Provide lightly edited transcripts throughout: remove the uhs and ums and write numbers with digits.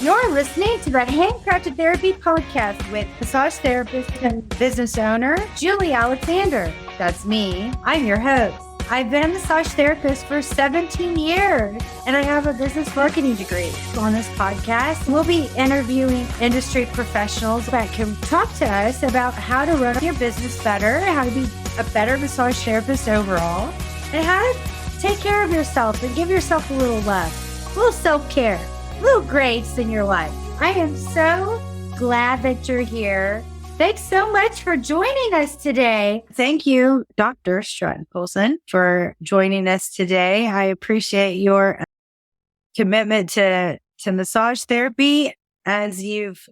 You're listening to the Handcrafted Therapy Podcast with massage therapist and business owner, Julie Alexander. That's me. I'm your host. I've been a massage therapist for 17 years, and I have a business marketing degree. On this podcast, we'll be interviewing industry professionals that can talk to us about how to run your business better, how to be a better massage therapist overall, and how to take care of yourself and give yourself a little love, a little self-care, little grace in your life. I am so glad that you're here. Thanks so much for joining us today. Thank you, Dr. Stratton Poulson, for joining us today. I appreciate your commitment to massage therapy as you've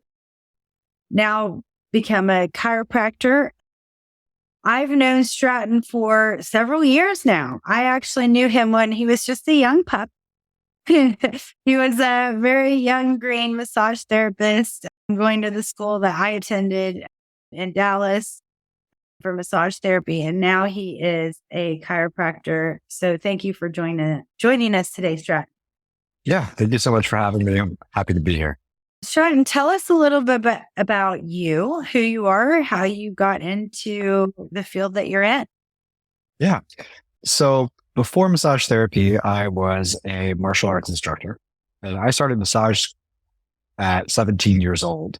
now become a chiropractor. I've known Stratton for several years now. I actually knew him when he was just a young pup. He was a very young green massage therapist going to the school that I attended in Dallas for massage therapy. And now he is a chiropractor. So thank you for joining us today, Stratton. Yeah, thank you so much for having me. I'm happy to be here. Stratton, tell us a little bit about you, who you are, how you got into the field that you're in. Yeah. So before massage therapy, I was a martial arts instructor. And I started massage at 17 years old.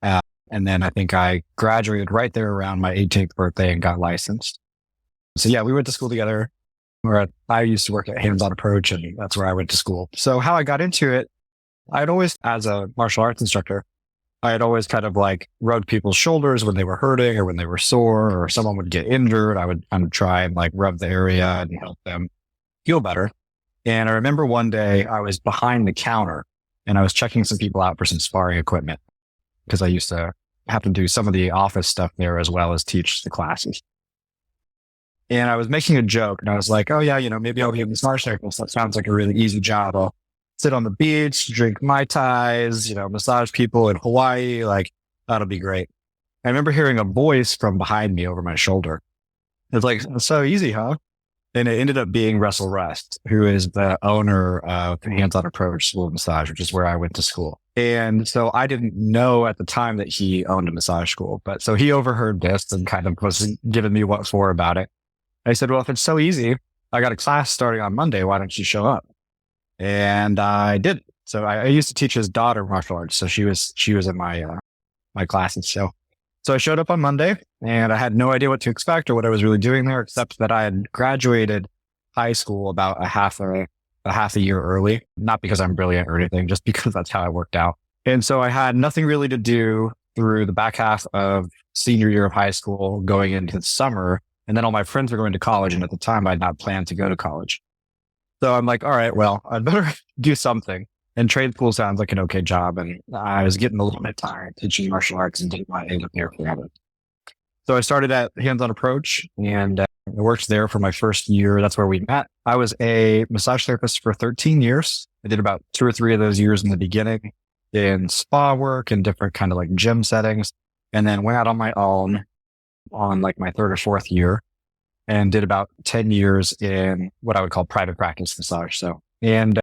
And then I think I graduated right there around my 18th birthday and got licensed. So yeah, we went to school together. I used to work at Hands-On Approach, and that's where I went to school. So how I got into it, I'd always, as a martial arts instructor, I had always kind of like rubbed people's shoulders when they were hurting or when they were sore or someone would get injured. I would kind of try and like rub the area and help them feel better. And I remember one day I was behind the counter and I was checking some people out for some sparring equipment because I used to have to do some of the office stuff there as well as teach the classes. And I was making a joke and I was like, oh yeah, maybe I'll be a massage therapist. That sounds like a really easy job. I'll sit on the beach, drink Mai Tais, massage people in Hawaii. Like, that'll be great. I remember hearing a voice from behind me over my shoulder. It's like, it's so easy, huh? And it ended up being Russell Rust, who is the owner of Hands-On Approach School of Massage, which is where I went to school. And so I didn't know at the time that he owned a massage school. But so he overheard this and kind of was giving me what for about it. I said, well, if it's so easy, I got a class starting on Monday. Why don't you show up? And I did. So I used to teach his daughter martial arts. So she was in my classes. So I showed up on Monday and I had no idea what to expect or what I was really doing there, except that I had graduated high school about a half a year early. Not because I'm brilliant or anything, just because that's how I worked out. And so I had nothing really to do through the back half of senior year of high school going into the summer. And then all my friends were going to college. And at the time I'd not planned to go to college. So I'm like, all right, well, I'd better do something. And trade school sounds like an okay job. And I was getting a little bit tired teaching martial arts and didn't want to end up there forever. So I started at Hands-On Approach and I worked there for my first year. That's where we met. I was a massage therapist for 13 years. I did about 2 or 3 of those years in the beginning in spa work and different kind of like gym settings. And then went out on my own on like my 3rd or 4th year. And did about 10 years in what I would call private practice massage. And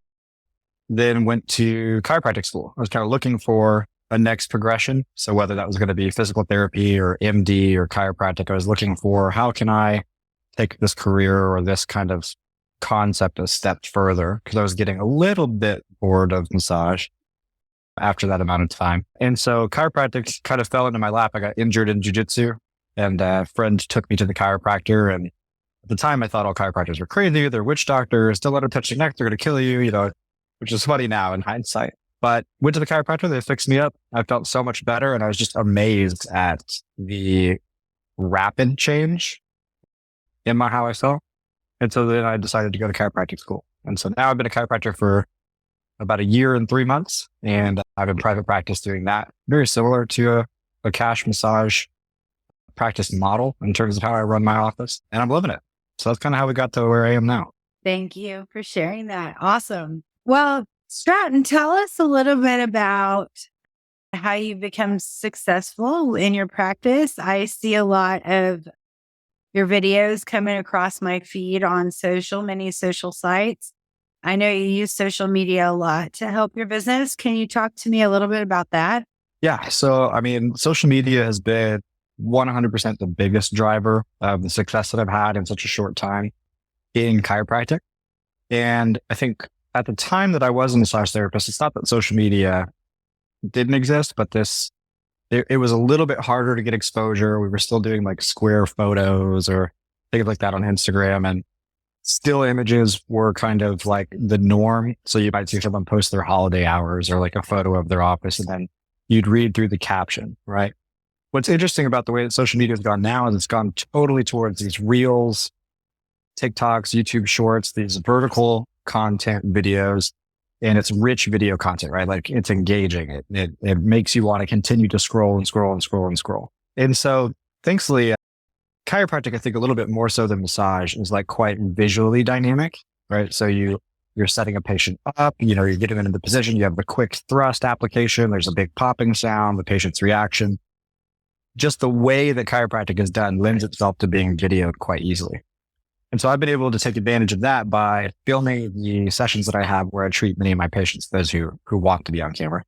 then went to chiropractic school. I was kind of looking for a next progression. So whether that was going to be physical therapy or MD or chiropractic, I was looking for how can I take this career or this kind of concept a step further? Because I was getting a little bit bored of massage after that amount of time. And so chiropractic kind of fell into my lap. I got injured in jiu-jitsu and a friend took me to the chiropractor. And at the time, I thought all chiropractors were crazy. They're witch doctors. Don't let them touch your neck. They're going to kill you, which is funny now in hindsight. But went to the chiropractor. They fixed me up. I felt so much better. And I was just amazed at the rapid change in how I felt. And so then I decided to go to chiropractic school. And so now I've been a chiropractor for about 1 year and 3 months. And I've been private practice doing that. Very similar to a cash massage practice model in terms of how I run my office. And I'm loving it. So that's kind of how we got to where I am now. Thank you for sharing that. Awesome. Well, Stratton, tell us a little bit about how you've become successful in your practice. I see a lot of your videos coming across my feed on many social sites. I know you use social media a lot to help your business. Can you talk to me a little bit about that? Yeah. So, I mean, social media has been 100% the biggest driver of the success that I've had in such a short time in chiropractic. And I think at the time that I was a massage therapist, it's not that social media didn't exist, but it was a little bit harder to get exposure. We were still doing like square photos or things like that on Instagram, and still images were kind of like the norm. So you might see someone post their holiday hours or like a photo of their office, and then you'd read through the caption, right? What's interesting about the way that social media has gone now is it's gone totally towards these reels, TikToks, YouTube shorts, these vertical content videos, and it's rich video content, right? Like it's engaging. It makes you want to continue to scroll and scroll and scroll and scroll. And so thankfully, chiropractic, I think a little bit more so than massage, is like quite visually dynamic, right? So you're setting a patient up, you're getting them into the position. You have the quick thrust application. There's a big popping sound, the patient's reaction. Just the way that chiropractic is done lends itself to being videoed quite easily. And so I've been able to take advantage of that by filming the sessions that I have where I treat many of my patients, those who want to be on camera.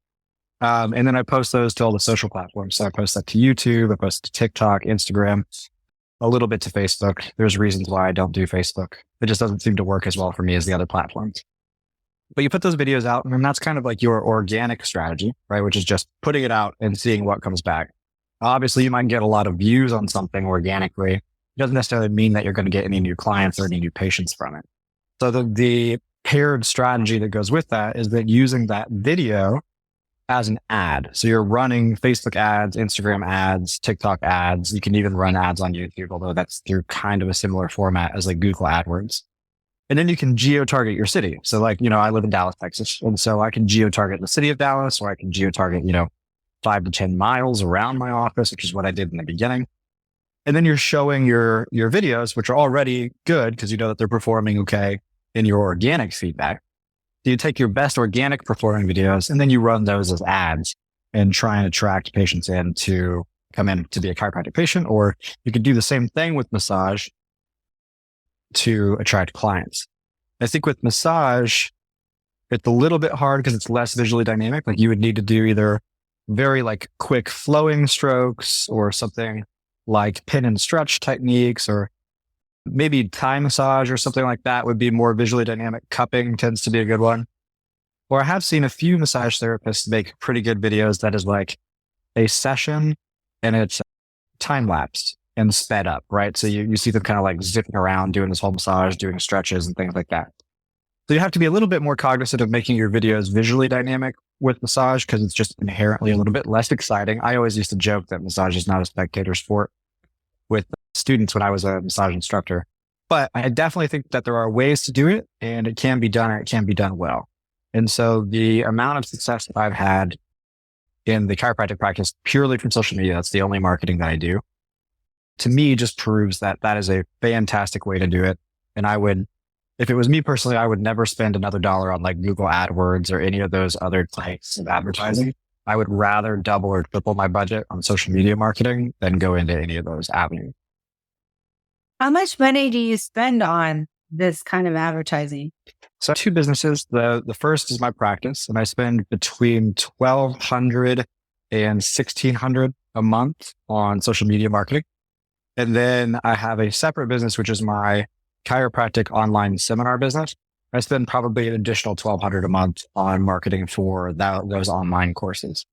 And then I post those to all the social platforms. So I post that to YouTube, I post to TikTok, Instagram, a little bit to Facebook. There's reasons why I don't do Facebook. It just doesn't seem to work as well for me as the other platforms. But you put those videos out, and that's kind of like your organic strategy, right? Which is just putting it out and seeing what comes back. Obviously, you might get a lot of views on something organically. It doesn't necessarily mean that you're going to get any new clients or any new patients from it. So the paired strategy that goes with that is that using that video as an ad. So you're running Facebook ads, Instagram ads, TikTok ads. You can even run ads on YouTube, although that's through kind of a similar format as like Google AdWords. And then you can geo-target your city. So like, I live in Dallas, Texas. And so I can geo-target the city of Dallas, or I can geo-target, 5 to 10 miles around my office, which is what I did in the beginning. And then you're showing your videos, which are already good because you know that they're performing okay in your organic feedback. So you take your best organic performing videos and then you run those as ads and try and attract patients in to come in to be a chiropractic patient. Or you could do the same thing with massage to attract clients. I think with massage, it's a little bit hard because it's less visually dynamic. Like you would need to do either very like quick flowing strokes or something like pin and stretch techniques, or maybe Thai massage or something like that would be more visually dynamic. Cupping tends to be a good one. Or I have seen a few massage therapists make pretty good videos that is like a session and it's time lapsed and sped up, right? So you see them kind of like zipping around doing this whole massage, doing stretches and things like that. So you have to be a little bit more cognizant of making your videos visually dynamic with massage because it's just inherently a little bit less exciting. I always used to joke that massage is not a spectator sport with students when I was a massage instructor. But I definitely think that there are ways to do it, and it can be done, and it can be done well. And so the amount of success that I've had in the chiropractic practice purely from social media, that's the only marketing that I do, to me just proves that that is a fantastic way to do it. And I would, if it was me personally, I would never spend another dollar on like Google AdWords or any of those other types of advertising. I would rather double or triple my budget on social media marketing than go into any of those avenues. How much money do you spend on this kind of advertising? So I have two businesses. The first is my practice, and I spend between $1,200 and $1,600 a month on social media marketing. And then I have a separate business, which is my chiropractic online seminar business. I spend probably an additional $1,200 a month on marketing for those online courses.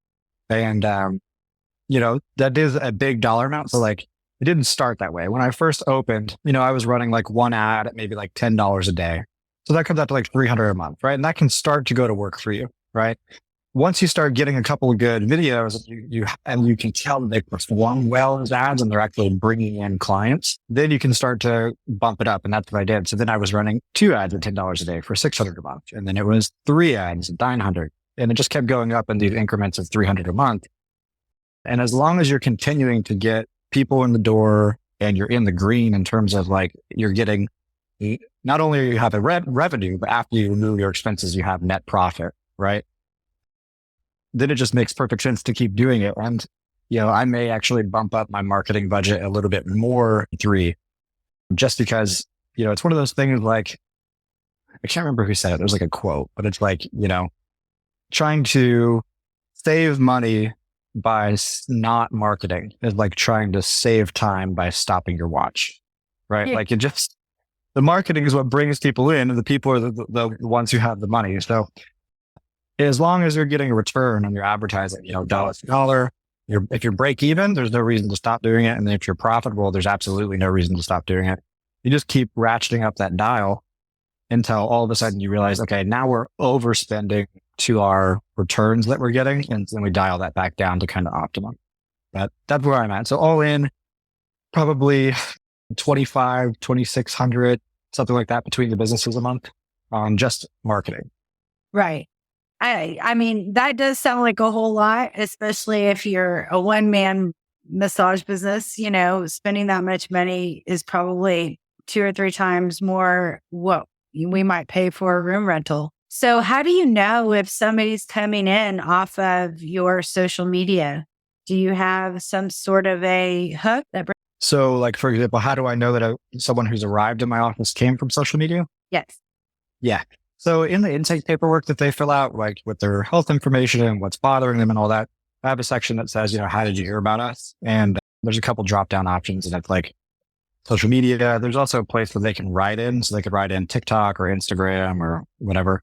And, that is a big dollar amount. So like, it didn't start that way. When I first opened, I was running like one ad at maybe like $10 a day. So that comes out to like $300 a month, right? And that can start to go to work for you, right? Once you start getting a couple of good videos, you can tell that they perform well as ads and they're actually bringing in clients, then you can start to bump it up. And that's what I did. So then I was running 2 ads at $10 a day for $600 a month. And then it was 3 ads at $900. And it just kept going up in these increments of $300 a month. And as long as you're continuing to get people in the door and you're in the green in terms of like, you're getting, not only you have a revenue, but after you remove your expenses, you have net profit, right? Then it just makes perfect sense to keep doing it. And, I may actually bump up my marketing budget a little bit more just because, it's one of those things like, I can't remember who said it. There's like a quote, but it's like, trying to save money by not marketing is like trying to save time by stopping your watch, right? Yeah. Like the marketing is what brings people in, and the people are the ones who have the money. So as long as you're getting a return on your advertising, dollar to dollar, if you're break even, there's no reason to stop doing it. And if you're profitable, there's absolutely no reason to stop doing it. You just keep ratcheting up that dial until all of a sudden you realize, okay, now we're overspending to our returns that we're getting. And then we dial that back down to kind of optimum. But that's where I'm at. So all in, probably 2,600, something like that between the businesses a month on just marketing. Right. I mean, that does sound like a whole lot, especially if you're a one-man massage business. Spending that much money is probably 2 or 3 times more what we might pay for a room rental. So how do you know if somebody's coming in off of your social media? Do you have some sort of a hook that So like, for example, how do I know that someone who's arrived in my office came from social media? Yes. Yeah. So in the intake paperwork that they fill out, like with their health information and what's bothering them and all that, I have a section that says, how did you hear about us? And there's a couple drop down options, and it's like social media. There's also a place where they can write in. So they could write in TikTok or Instagram or whatever.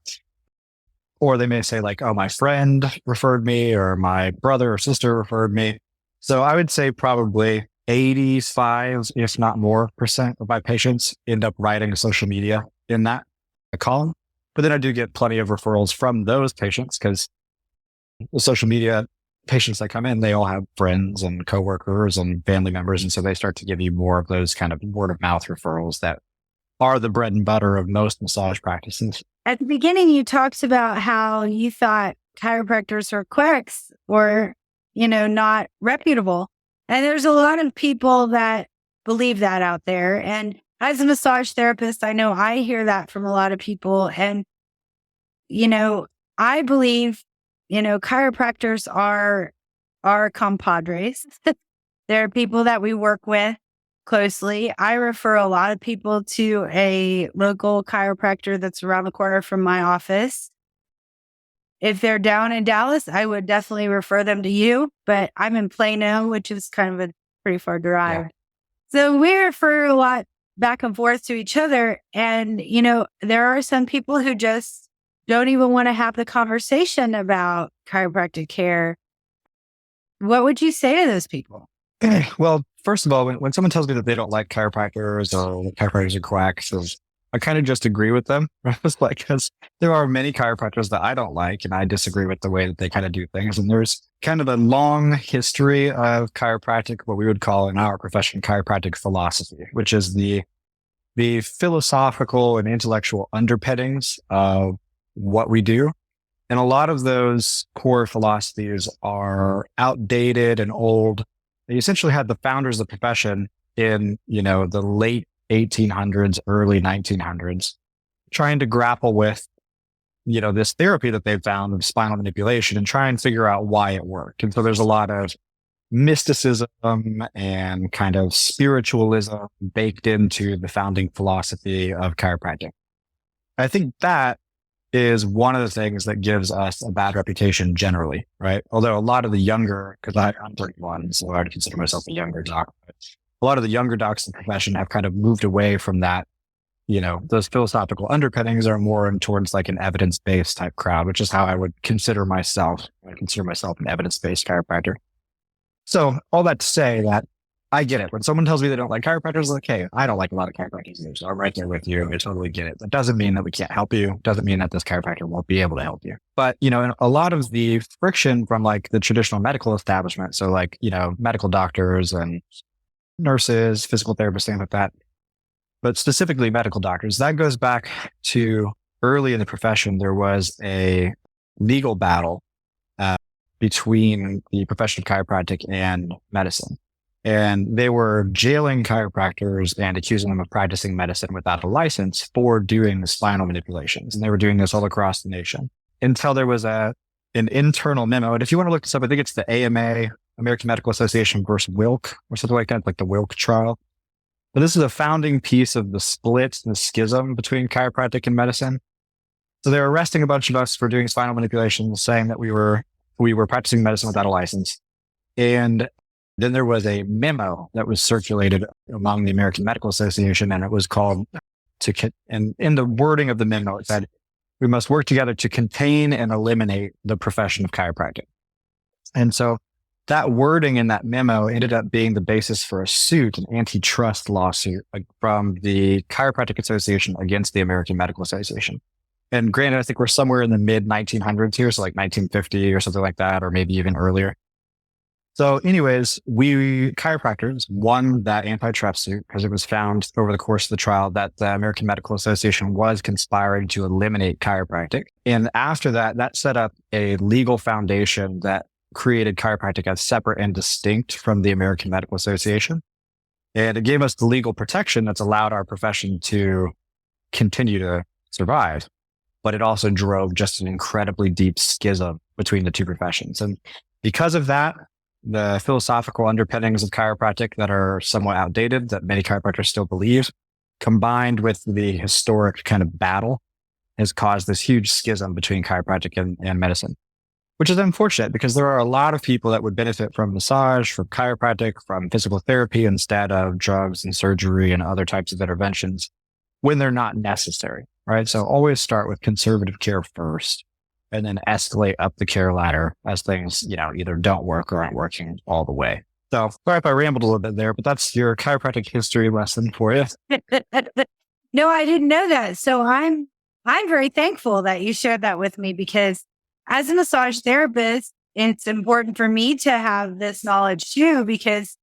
Or they may say like, oh, my friend referred me, or my brother or sister referred me. So I would say probably 85, if not more % of my patients end up writing social media in that column. But then I do get plenty of referrals from those patients, because the social media patients that come in, they all have friends and coworkers and family members. And so they start to give you more of those kind of word of mouth referrals that are the bread and butter of most massage practices. At the beginning, you talked about how you thought chiropractors or quacks were, not reputable. And there's a lot of people that believe that out there. And as a massage therapist, I know I hear that from a lot of people. And, I believe, chiropractors are our compadres. They're people that we work with closely. I refer a lot of people to a local chiropractor that's around the corner from my office. If they're down in Dallas, I would definitely refer them to you, but I'm in Plano, which is kind of a pretty far drive. Yeah. So we refer a lot back and forth to each other. And, there are some people who just don't even want to have the conversation about chiropractic care. What would you say to those people? Well, first of all, when someone tells me that they don't like chiropractors or chiropractors are quacks, I kind of just agree with them. Because there are many chiropractors that I don't like, and I disagree with the way that they kind of do things. And there's kind of a long history of chiropractic, what we would call in our profession, chiropractic philosophy, which is the philosophical and intellectual underpinnings of what we do. And a lot of those core philosophies are outdated and old. They essentially had the founders of the profession in, the late 1800s, early 1900s, trying to grapple with, this therapy that they've found of spinal manipulation and try and figure out why it worked. And so there's a lot of mysticism and kind of spiritualism baked into the founding philosophy of chiropractic. I think that is one of the things that gives us a bad reputation generally, right? Although a lot of the younger, because I'm 31, so I would consider myself a younger doc, but a lot of the younger docs in the profession have kind of moved away from that. Those philosophical underpinnings are more towards like an evidence-based type crowd, which is how I would consider myself. I consider myself an evidence-based chiropractor. So all that to say that I get it. When someone tells me they don't like chiropractors, like, hey, I don't like a lot of chiropractors either, so I'm right there with you. I totally get it. That doesn't mean that we can't help you. Doesn't mean that this chiropractor won't be able to help you. But, a lot of the friction from like the traditional medical establishment, so like, medical doctors and nurses, physical therapists, things like that, but specifically medical doctors, that goes back to early in the profession. There was a legal battle between the profession of chiropractic and medicine. And they were jailing chiropractors and accusing them of practicing medicine without a license for doing the spinal manipulations. And they were doing this all across the nation until there was an internal memo. And if you want to look this up, I think it's the AMA, American Medical Association versus Wilk or something like that, like the Wilk trial. But this is a founding piece of the split, the schism between chiropractic and medicine. So they were arresting a bunch of us for doing spinal manipulations, saying that we were practicing medicine without a license. And then there was a memo that was circulated among the American Medical Association, and it was called and in the wording of the memo, it said, we must work together to contain and eliminate the profession of chiropractic. And so that wording in that memo ended up being the basis for a suit, an antitrust lawsuit from the Chiropractic Association against the American Medical Association. And granted, I think we're somewhere in the mid 1900s here, so like 1950 or something like that, or maybe even earlier. So anyways, we chiropractors won that antitrust suit because it was found over the course of the trial that the American Medical Association was conspiring to eliminate chiropractic. And after that, that set up a legal foundation that created chiropractic as separate and distinct from the American Medical Association. And it gave us the legal protection that's allowed our profession to continue to survive. But it also drove just an incredibly deep schism between the two professions. And because of that, the philosophical underpinnings of chiropractic that are somewhat outdated, that many chiropractors still believe, combined with the historic kind of battle, has caused this huge schism between chiropractic and medicine, which is unfortunate because there are a lot of people that would benefit from massage, from chiropractic, from physical therapy instead of drugs and surgery and other types of interventions when they're not necessary, right? So always start with conservative care first, and then escalate up the care ladder as things, either don't work or aren't working all the way. So sorry if I rambled a little bit there, but that's your chiropractic history lesson for you. No, I didn't know that. So I'm very thankful that you shared that with me, because as a massage therapist, it's important for me to have this knowledge too, because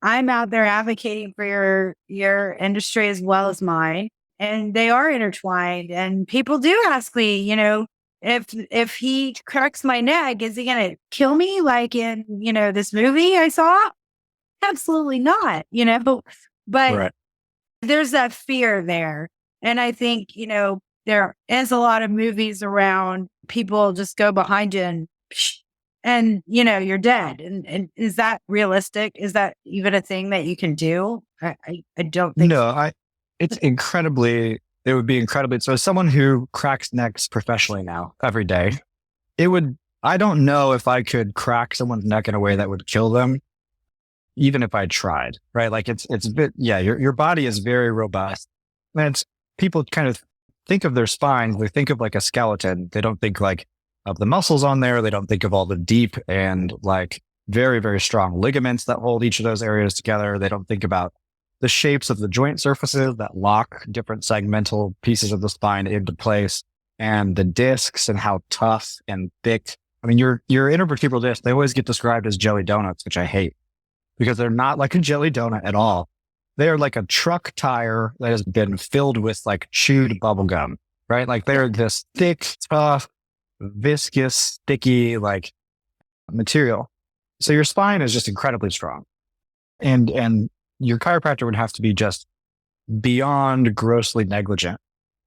I'm out there advocating for your industry as well as mine, and they are intertwined. And people do ask me, if he cracks my neck, is he going to kill me like in, this movie I saw? Absolutely not, but Right. there's that fear there. And I think, there is a lot of movies around people just go behind you and you're dead. And is that realistic? Is that even a thing that you can do? I don't think so. No, it would be incredibly, so as someone who cracks necks professionally now every day, I don't know if I could crack someone's neck in a way that would kill them, even if I tried, right? Like it's a bit, your body is very robust. And people kind of think of their spine, they think of like a skeleton. They don't think like of the muscles on there. They don't think of all the deep and like very, very strong ligaments that hold each of those areas together. They don't think about the shapes of the joint surfaces that lock different segmental pieces of the spine into place, and the discs and how tough and thick. I mean, your intervertebral discs, they always get described as jelly donuts, which I hate because they're not like a jelly donut at all. They are like a truck tire that has been filled with like chewed bubble gum, right? Like they're this thick, tough, viscous, sticky, like material. So your spine is just incredibly strong. And your chiropractor would have to be just beyond grossly negligent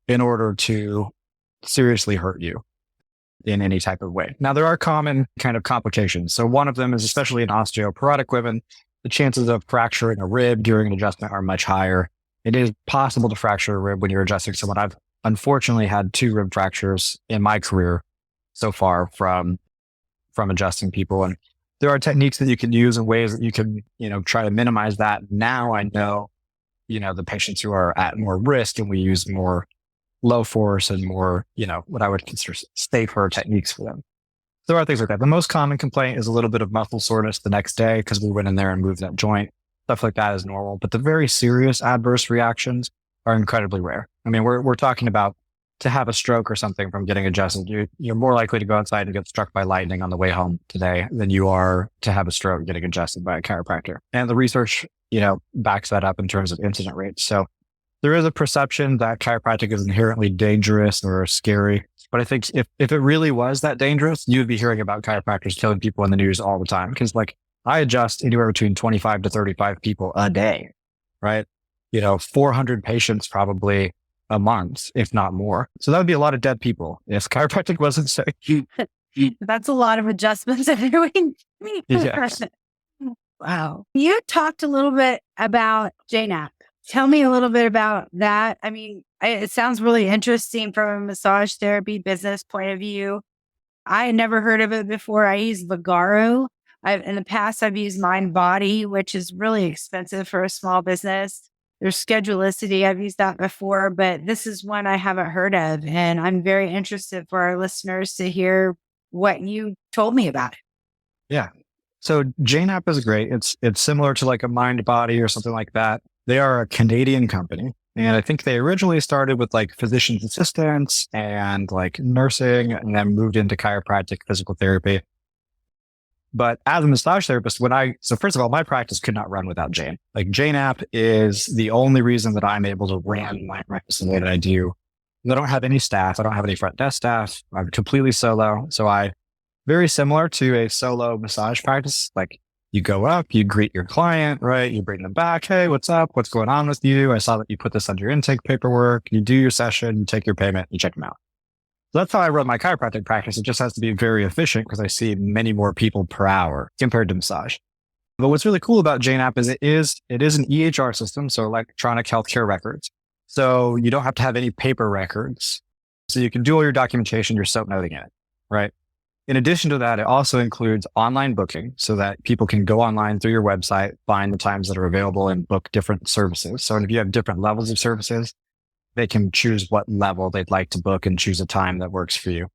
in order to seriously hurt you in any type of way. Now, there are common kind of complications. So one of them is, especially in osteoporotic women, the chances of fracturing a rib during an adjustment are much higher. It is possible to fracture a rib when you're adjusting someone. I've unfortunately had 2 rib fractures in my career so far from adjusting people. And there are techniques that you can use and ways that you can, try to minimize that. Now I know, the patients who are at more risk, and we use more low force and more, what I would consider safer techniques for them. There are things like that. The most common complaint is a little bit of muscle soreness the next day because we went in there and moved that joint. Stuff like that is normal, but the very serious adverse reactions are incredibly rare. I mean, we're talking about to have a stroke or something from getting adjusted. You're more likely to go outside and get struck by lightning on the way home today than you are to have a stroke getting adjusted by a chiropractor. And the research, backs that up in terms of incident rates. So there is a perception that chiropractic is inherently dangerous or scary. But I think if it really was that dangerous, you'd be hearing about chiropractors killing people in the news all the time. Because I adjust anywhere between 25 to 35 people a day, right? 400 patients probably a month, if not more. So that would be a lot of dead people if chiropractic wasn't so huge. That's a lot of adjustments every week. Yes. Wow. You talked a little bit about JNAP. Tell me a little bit about that. I mean, It sounds really interesting from a massage therapy business point of view. I had never heard of it before. I use Vagaro. In the past, I've used Mind Body, which is really expensive for a small business. There's Schedulicity. I've used that before, but this is one I haven't heard of. And I'm very interested for our listeners to hear what you told me about it. Yeah. So Jane App is great. It's similar to like a Mind Body or something like that. They are a Canadian company. And I think they originally started with like physician's assistants and like nursing and then moved into chiropractic physical therapy. But as a massage therapist, so first of all, my practice could not run without Jane. Like Jane App is the only reason that I'm able to run my practice the way that I do. I don't have any staff. I don't have any front desk staff. I'm completely solo. So very similar to a solo massage practice. Like you go up, you greet your client, right? You bring them back. Hey, what's up? What's going on with you? I saw that you put this under your intake paperwork. You do your session, you take your payment, you check them out. So that's how I run my chiropractic practice. It just has to be very efficient because I see many more people per hour compared to massage. But what's really cool about Jane App is it is an EHR system, so electronic healthcare records. So you don't have to have any paper records. So you can do all your documentation, your soap noting in it, right? In addition to that, it also includes online booking so that people can go online through your website, find the times that are available and book different services. So if you have different levels of services, they can choose what level they'd like to book and choose a time that works for you.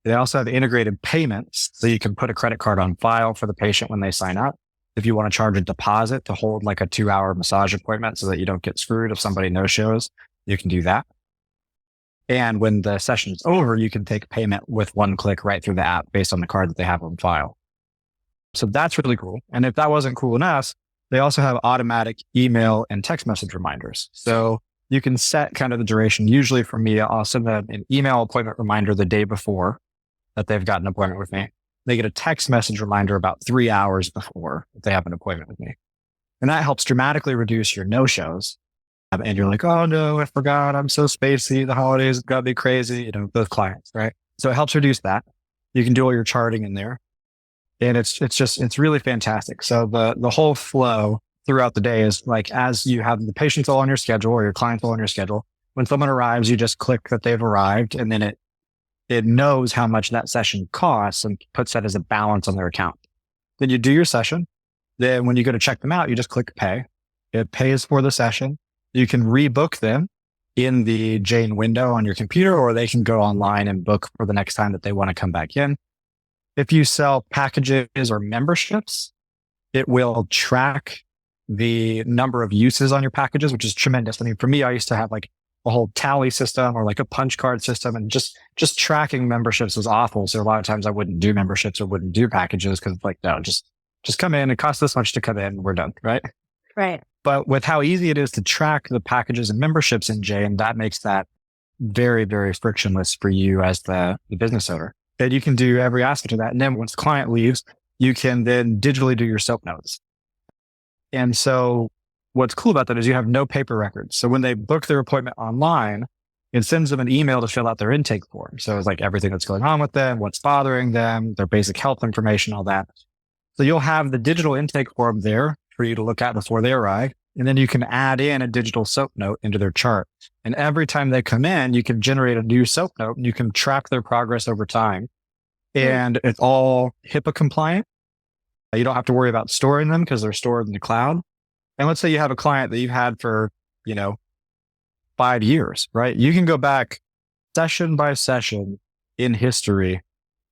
They also have integrated payments. So you can put a credit card on file for the patient when they sign up. If you want to charge a deposit to hold like a 2-hour massage appointment so that you don't get screwed if somebody no shows, you can do that. And when the session is over, you can take payment with one click right through the app based on the card that they have on file. So that's really cool. And if that wasn't cool enough, they also have automatic email and text message reminders. So you can set kind of the duration. Usually for me, I'll send them an email appointment reminder the day before that they've got an appointment with me. They get a text message reminder about 3 hours before that they have an appointment with me. And that helps dramatically reduce your no-shows. And you're like, oh no, I forgot. I'm so spacey. The holidays have got to be crazy. Those clients, right? So it helps reduce that. You can do all your charting in there. And it's really fantastic. So the whole flow throughout the day is like, as you have the patients all on your schedule or your clients all on your schedule, when someone arrives, you just click that they've arrived and then it knows how much that session costs and puts that as a balance on their account. Then you do your session. Then when you go to check them out, you just click pay. It pays for the session. You can rebook them in the Jane window on your computer, or they can go online and book for the next time that they want to come back in. If you sell packages or memberships, it will track the number of uses on your packages, which is tremendous. I mean, for me, I used to have like a whole tally system or like a punch card system, and just tracking memberships was awful. So a lot of times I wouldn't do memberships or wouldn't do packages because it's like, no, just come in. It costs this much to come in. We're done. Right. Right. But with how easy it is to track the packages and memberships in Jane, that makes that very, very frictionless for you as the business owner. And you can do every aspect of that. And then once the client leaves, you can then digitally do your soap notes. And so what's cool about that is you have no paper records. So when they book their appointment online, it sends them an email to fill out their intake form. So it's like everything that's going on with them, what's bothering them, their basic health information, all that. So you'll have the digital intake form there for you to look at before they arrive. And then you can add in a digital soap note into their chart. And every time they come in, you can generate a new soap note and you can track their progress over time. And it's all HIPAA compliant. You don't have to worry about storing them because they're stored in the cloud. And let's say you have a client that you've had for, 5 years, right? You can go back session by session in history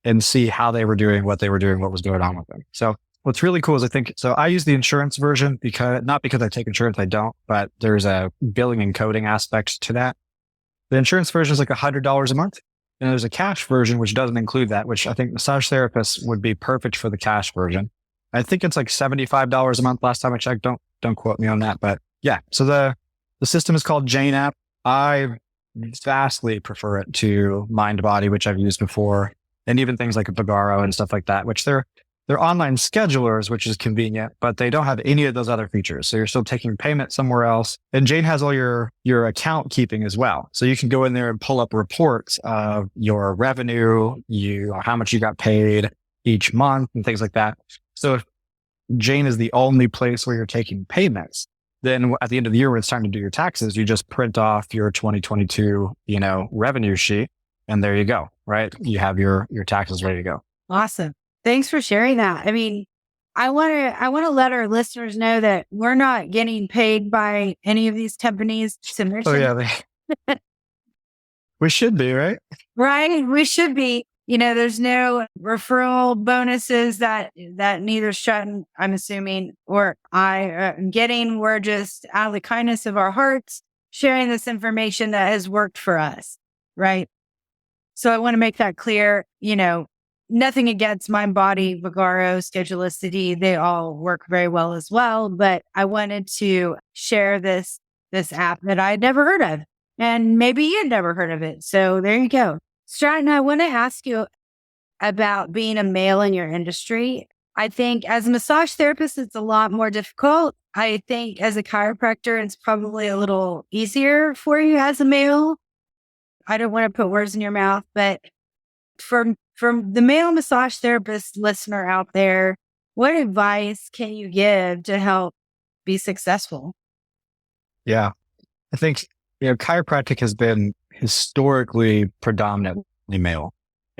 and see how they were doing, what they were doing, what was going on with them. So what's really cool is I use the insurance version not because I take insurance, I don't, but there's a billing and coding aspect to that. The insurance version is like $100 a month. And there's a cash version, which doesn't include that, which I think massage therapists would be perfect for the cash version. I think it's like $75 a month last time I checked. Don't quote me on that, but yeah. So the system is called Jane App. I vastly prefer it to Mind Body, which I've used before, and even things like Vagaro and stuff like that, which they're online schedulers, which is convenient, but they don't have any of those other features. So you're still taking payment somewhere else. And Jane has all your account keeping as well. So you can go in there and pull up reports of your revenue, how much you got paid each month and things like that. So if Jane is the only place where you're taking payments, then at the end of the year, when it's time to do your taxes, you just print off your 2022, revenue sheet, and there you go, right? You have your taxes ready to go. Awesome. Thanks for sharing that. I mean, I want to let our listeners know that we're not getting paid by any of these companies' submissions. Oh yeah, we should be, right? Right. We should be. There's no referral bonuses that neither Stratton, I'm assuming, or I am getting. We're just out of the kindness of our hearts sharing this information that has worked for us. Right. So I want to make that clear. Nothing against MindBody, Vigaro, Schedulicity. They all work very well as well. But I wanted to share this app that I had never heard of. And maybe you had never heard of it. So there you go. Stratton, I want to ask you about being a male in your industry. I think as a massage therapist, it's a lot more difficult. I think as a chiropractor, it's probably a little easier for you as a male. I don't want to put words in your mouth, but from the male massage therapist listener out there, what advice can you give to help be successful? Yeah, I think, chiropractic has been historically predominantly male.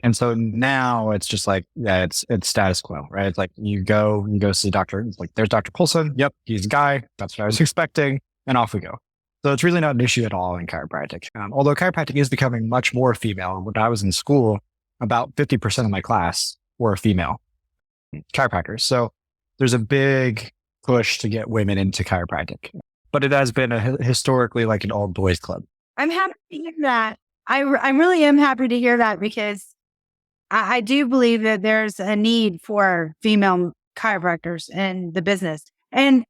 And so now it's just like, it's status quo, right? It's like you go see doctor. It's like, there's Dr. Poulson. Yep. He's a guy. That's what I was expecting. And off we go. So it's really not an issue at all in chiropractic. Although chiropractic is becoming much more female. When I was in school, about 50% of my class were female chiropractors. So there's a big push to get women into chiropractic, but it has been historically like an old boys club. I'm happy to hear that. I really am happy to hear that because I do believe that there's a need for female chiropractors in the business. And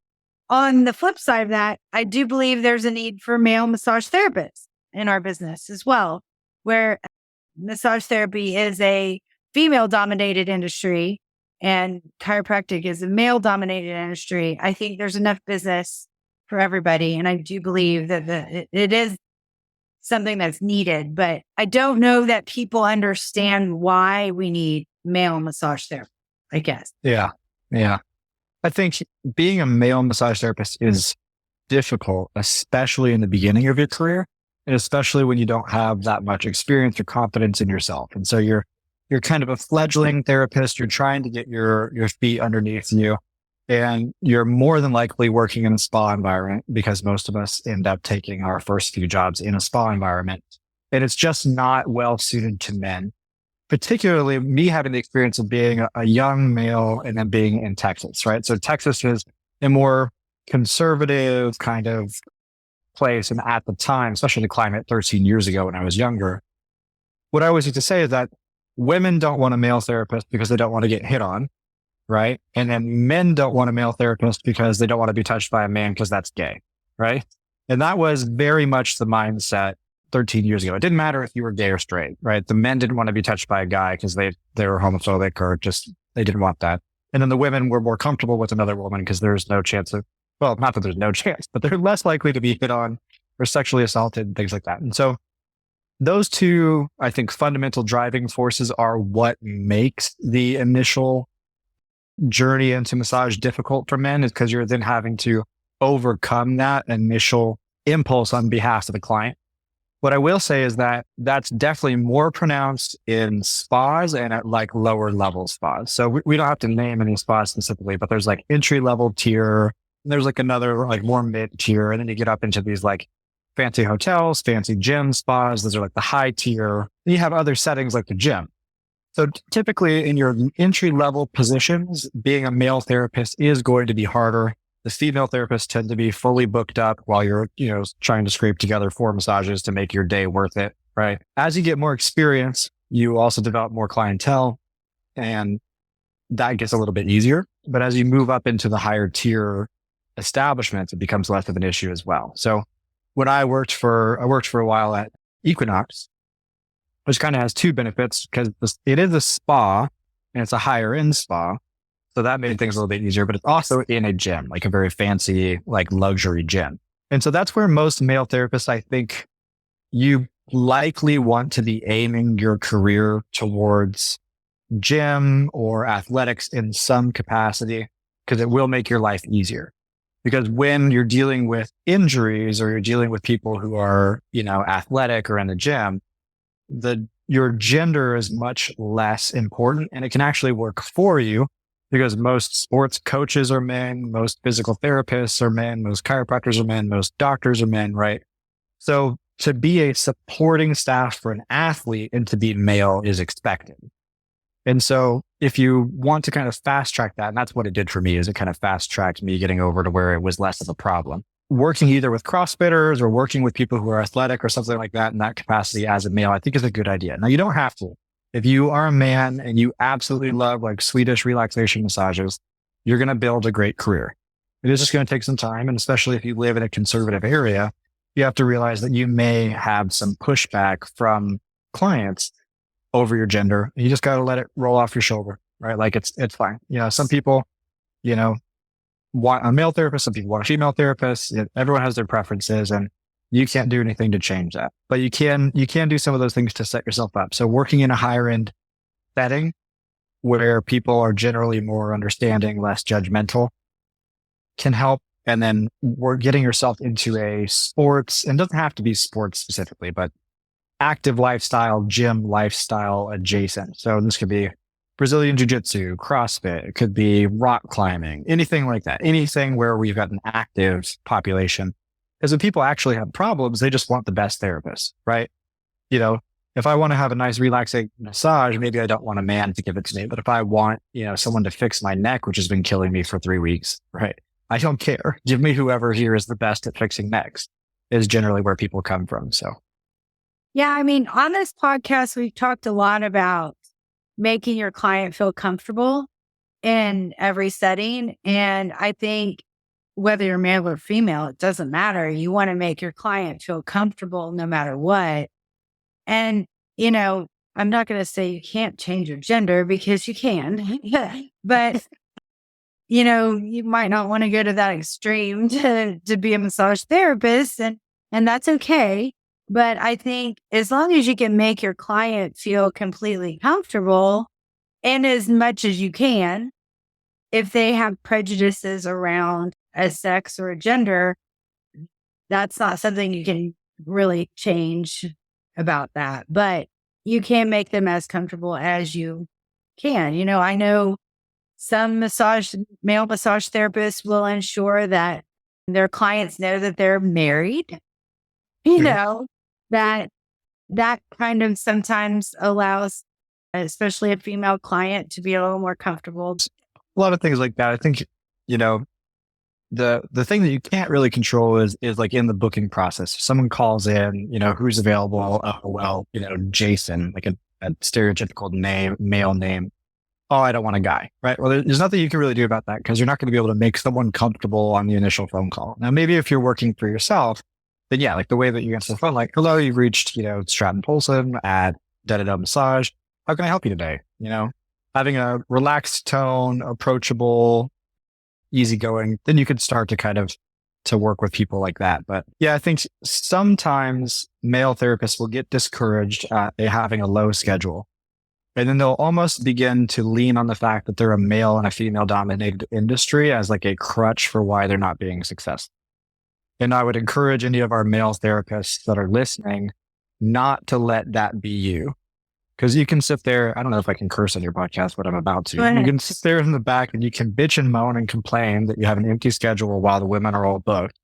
on the flip side of that, I do believe there's a need for male massage therapists in our business as well, where massage therapy is a female dominated industry and chiropractic is a male dominated industry. I think there's enough business for everybody. And I do believe that it is something that's needed, but I don't know that people understand why we need male massage therapy, I guess. Yeah. I think being a male massage therapist is difficult, especially in the beginning of your career, and especially when you don't have that much experience or confidence in yourself. And so you're kind of a fledgling therapist. You're trying to get your feet underneath you, and you're more than likely working in a spa environment because most of us end up taking our first few jobs in a spa environment. And it's just not well suited to men, particularly me having the experience of being a young male and then being in Texas, right? So Texas is a more conservative kind of place. And at the time, especially the climate 13 years ago when I was younger, what I always used to say is that women don't want a male therapist because they don't want to get hit on, right? And then men don't want a male therapist because they don't want to be touched by a man because that's gay, right? And that was very much the mindset 13 years ago. It didn't matter if you were gay or straight, right? The men didn't want to be touched by a guy because they were homophobic or just, they didn't want that. And then the women were more comfortable with another woman because there's no chance of, well, not that there's no chance, but they're less likely to be hit on or sexually assaulted, things like that. And so those two, I think, fundamental driving forces are what makes the initial journey into massage difficult for men, is because you're then having to overcome that initial impulse on behalf of the client. What I will say is that that's definitely more pronounced in spas and at like lower level spas. So we don't have to name any spas specifically, but there's like entry level tier, and there's like another like more mid tier. And then you get up into these like fancy hotels, fancy gym spas. Those are like the high tier. And you have other settings like the gym. So typically in your entry level positions, being a male therapist is going to be harder. The female therapists tend to be fully booked up while you're, trying to scrape together 4 massages to make your day worth it, right? As you get more experience, you also develop more clientele, and that gets a little bit easier. But as you move up into the higher tier establishments, it becomes less of an issue as well. So when I worked for a while at Equinox, which kind of has 2 benefits because it is a spa and it's a higher end spa. So that made things a little bit easier, but it's also in a gym, like a very fancy, like luxury gym. And so that's where most male therapists, I think, you likely want to be aiming your career towards gym or athletics in some capacity, because it will make your life easier. Because when you're dealing with injuries or you're dealing with people who are, athletic or in the gym, your gender is much less important, and it can actually work for you because most sports coaches are men, most physical therapists are men, most chiropractors are men, most doctors are men, right? So to be a supporting staff for an athlete and to be male is expected. And so if you want to kind of fast track that, and that's what it did for me, is it kind of fast tracked me getting over to where it was less of a problem. Working either with CrossFitters or working with people who are athletic or something like that in that capacity as a male, I think is a good idea. Now, you don't have to. If you are a man and you absolutely love like Swedish relaxation massages, you're going to build a great career. It is just going to take some time. And especially if you live in a conservative area, you have to realize that you may have some pushback from clients over your gender. You just got to let it roll off your shoulder, right? Like it's fine. Some people, want a male therapist, some people want a female therapist. Everyone has their preferences, and you can't do anything to change that. But you can do some of those things to set yourself up. So working in a higher end setting where people are generally more understanding, less judgmental can help. And then we're getting yourself into a sports, and it doesn't have to be sports specifically, but active lifestyle, gym lifestyle adjacent. So this could be Brazilian Jiu-Jitsu, CrossFit, it could be rock climbing, anything like that, anything where we've got an active population. Because when people actually have problems, they just want the best therapist, right? If I want to have a nice relaxing massage, maybe I don't want a man to give it to me. But if I want, someone to fix my neck, which has been killing me for 3 weeks, right? I don't care. Give me whoever here is the best at fixing necks is generally where people come from. So. Yeah. I mean, on this podcast, we've talked a lot about making your client feel comfortable in every setting. And I think whether you're male or female, it doesn't matter. You want to make your client feel comfortable no matter what. And, I'm not going to say you can't change your gender because you can, but you might not want to go to that extreme to be a massage therapist, and that's okay. But I think as long as you can make your client feel completely comfortable, and as much as you can, if they have prejudices around a sex or a gender, that's not something you can really change about that. But you can make them as comfortable as you can. I know some male massage therapists will ensure that their clients know that they're married, that kind of sometimes allows, especially a female client, to be a little more comfortable. A lot of things like that. I think, the thing that you can't really control is like in the booking process. If someone calls in, who's available. Jason, like a stereotypical male name. Oh, I don't want a guy, right? Well, there's nothing you can really do about that because you're not going to be able to make someone comfortable on the initial phone call. Now, maybe if you're working for yourself, then yeah, like the way that you answer the phone, like, hello, you've reached, Stratton Poulson at da-da-da massage. How can I help you today? Having a relaxed tone, approachable, easygoing, then you could start to kind of to work with people like that. But yeah, I think sometimes male therapists will get discouraged at having a low schedule. And then they'll almost begin to lean on the fact that they're a male in a female dominated industry as like a crutch for why they're not being successful. And I would encourage any of our male therapists that are listening not to let that be you. Because you can sit there, I don't know if I can curse on your podcast, but I'm about to. You can sit there in the back and you can bitch and moan and complain that you have an empty schedule while the women are all booked.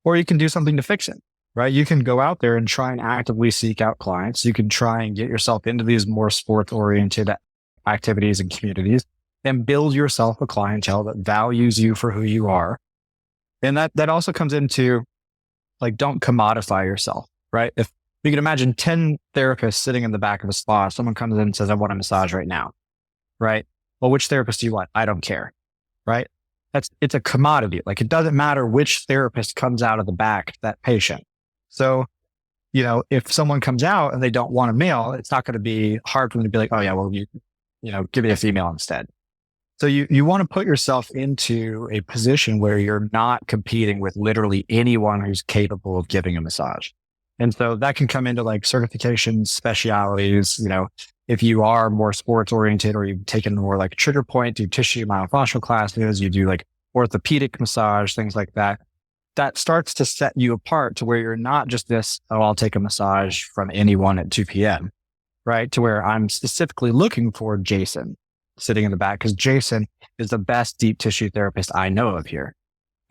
Or you can do something to fix it. Right? You can go out there and try and actively seek out clients. You can try and get yourself into these more sports oriented activities and communities and build yourself a clientele that values you for who you are. And that also comes into like, don't commodify yourself, right? If you can imagine 10 therapists sitting in the back of a spa, someone comes in and says, I want a massage right now, right? Well, which therapist do you want? I don't care, right? It's a commodity. Like it doesn't matter which therapist comes out of the back, that patient. So, if someone comes out and they don't want a male, it's not going to be hard for them to be like, oh yeah, well, give me a female instead. So you want to put yourself into a position where you're not competing with literally anyone who's capable of giving a massage. And so that can come into like certifications, specialities, if you are more sports oriented or you've taken more like trigger point, do tissue myofascial classes, you do like orthopedic massage, things like that, that starts to set you apart to where you're not just this, oh, I'll take a massage from anyone at 2 p.m., right? To where I'm specifically looking for Jason sitting in the back because Jason is the best deep tissue therapist I know of here.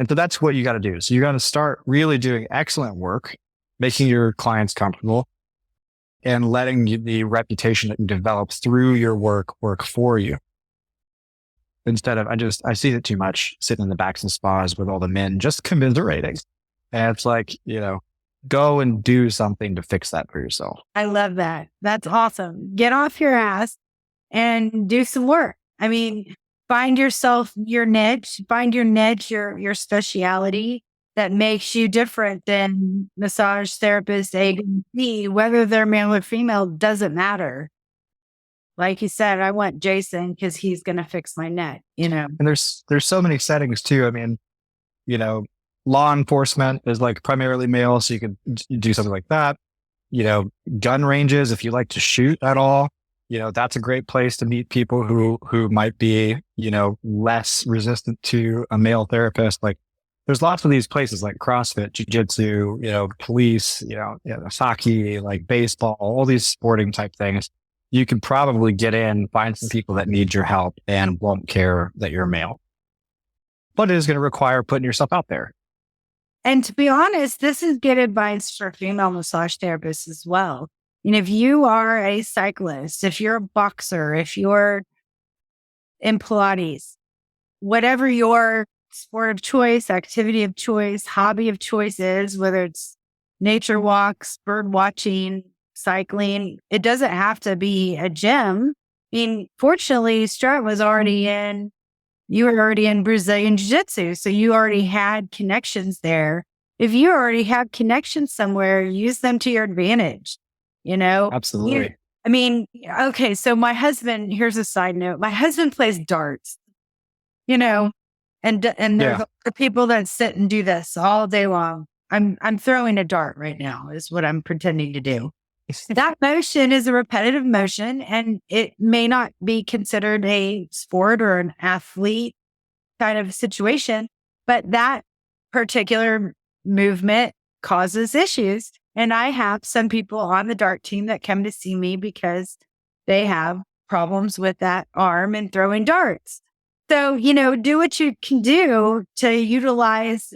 And so that's what you got to do. So you got to start really doing excellent work, making your clients comfortable and letting the reputation that you develop through your work for you. Instead of, I see it too much sitting in the backs and spas with all the men just commiserating. And it's like, go and do something to fix that for yourself. I love that. That's awesome. Get off your ass and do some work. I mean, find yourself your niche, your speciality that makes you different than massage therapist A and B, whether they're male or female, doesn't matter. Like you said, I want Jason because he's going to fix my neck, And there's so many settings too. I mean, law enforcement is like primarily male, so you could do something like that. Gun ranges, if you like to shoot at all, that's a great place to meet people who might be, less resistant to a male therapist. Like there's lots of these places like CrossFit, jiu-jitsu, police, hockey, like baseball, all these sporting type things. You can probably get in, find some people that need your help and won't care that you're male. But it is going to require putting yourself out there. And to be honest, this is good advice for female massage therapists as well. If you are a cyclist, if you're a boxer, if you're in Pilates, whatever your sport of choice, activity of choice, hobby of choice is, whether it's nature walks, bird watching, cycling, it doesn't have to be a gym. I mean, fortunately, Strat was you were already in Brazilian Jiu-Jitsu, so you already had connections there. If you already have connections somewhere, use them to your advantage, Absolutely. Okay, so my husband, here's a side note. My husband plays darts, and there's the people that sit and do this all day long. I'm throwing a dart right now is what I'm pretending to do. That motion is a repetitive motion and it may not be considered a sport or an athlete kind of situation, but that particular movement causes issues. And I have some people on the dart team that come to see me because they have problems with that arm and throwing darts. So, do what you can do to utilize